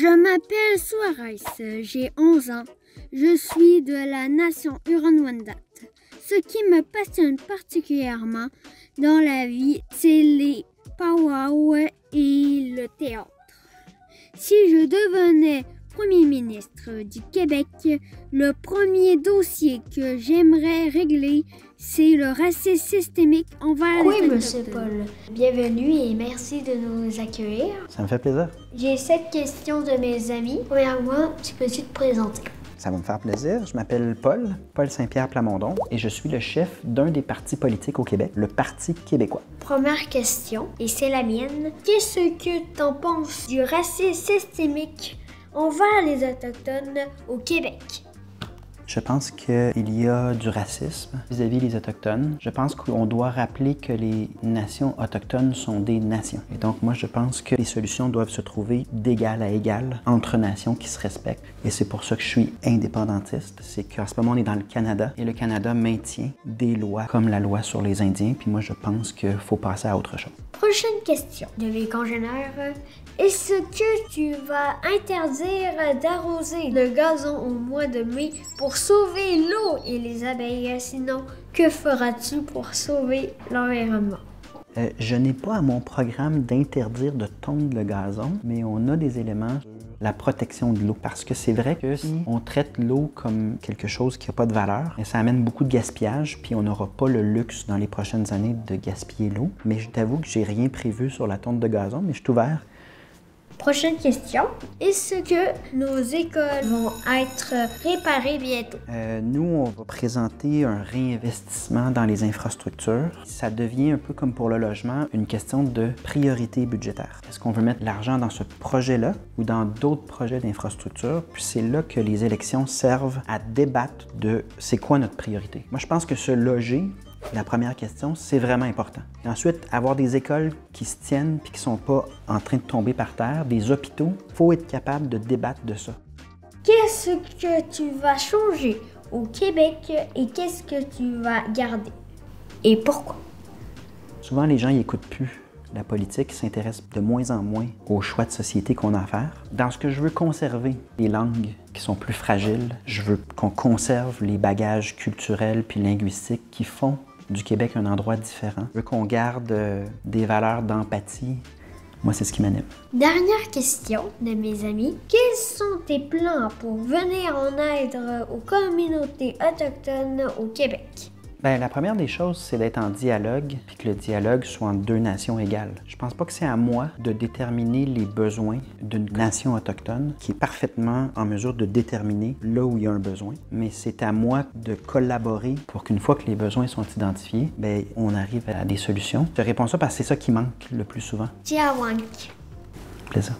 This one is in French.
Je m'appelle Suarez, j'ai 11 ans. Je suis de la nation Huron-Wendat. Ce qui me passionne particulièrement dans la vie, c'est les powwows et le théâtre. Si je devenais Premier ministre du Québec, le premier dossier que j'aimerais régler, c'est le racisme systémique envers les Autochtones. Oui, Monsieur Paul. Bienvenue et merci de nous accueillir. Ça me fait plaisir. J'ai 7 questions de mes amis. Premièrement, tu peux-tu te présenter? Ça va me faire plaisir. Je m'appelle Paul Saint-Pierre Plamondon, et je suis le chef d'un des partis politiques au Québec, le Parti québécois. Première question, et c'est la mienne. Qu'est-ce que t'en penses du racisme systémique envers les Autochtones au Québec? Je pense qu'il y a du racisme vis-à-vis des Autochtones. Je pense qu'on doit rappeler que les nations autochtones sont des nations. Et donc, moi, je pense que les solutions doivent se trouver d'égal à égal entre nations qui se respectent. Et c'est pour ça que je suis indépendantiste. C'est qu'en ce moment, on est dans le Canada, et le Canada maintient des lois comme la loi sur les Indiens. Puis moi, je pense qu'il faut passer à autre chose. Prochaine question de mes congénères. Est-ce que tu vas interdire d'arroser le gazon au mois de mai pour sauver l'eau et les abeilles? Sinon, que feras-tu pour sauver l'environnement? Je n'ai pas à mon programme d'interdire de tondre le gazon, mais on a des éléments sur la protection de l'eau. Parce que c'est vrai que si on traite l'eau comme quelque chose qui n'a pas de valeur, ça amène beaucoup de gaspillage, puis on n'aura pas le luxe dans les prochaines années de gaspiller l'eau. Mais je t'avoue que j'ai rien prévu sur la tonte de gazon, mais je suis ouvert. Prochaine question. Est-ce que nos écoles vont être réparées bientôt? Nous, on va présenter un réinvestissement dans les infrastructures. Ça devient un peu comme pour le logement, une question de priorité budgétaire. Est-ce qu'on veut mettre l'argent dans ce projet-là ou dans d'autres projets d'infrastructure? Puis c'est là que les élections servent à débattre de c'est quoi notre priorité. Moi, je pense que se loger, la première question, c'est vraiment important. Et ensuite, avoir des écoles qui se tiennent et qui ne sont pas en train de tomber par terre, des hôpitaux, il faut être capable de débattre de ça. Qu'est-ce que tu vas changer au Québec et qu'est-ce que tu vas garder? Et pourquoi? Souvent, les gens n'écoutent plus la politique, ils s'intéressent de moins en moins aux choix de société qu'on a à faire. Dans ce que je veux conserver, les langues qui sont plus fragiles, je veux qu'on conserve les bagages culturels puis linguistiques qui font du Québec un endroit différent. Je veux qu'on garde des valeurs d'empathie. Moi, c'est ce qui m'anime. Dernière question de mes amis. Quels sont tes plans pour venir en aide aux communautés autochtones au Québec? Bien, la première des choses, c'est d'être en dialogue, puis que le dialogue soit entre deux nations égales. Je pense pas que c'est à moi de déterminer les besoins d'une nation autochtone qui est parfaitement en mesure de déterminer là où il y a un besoin, mais c'est à moi de collaborer pour qu'une fois que les besoins sont identifiés, bien, on arrive à des solutions. Je réponds ça parce que c'est ça qui manque le plus souvent. Tiawank. Plaisir.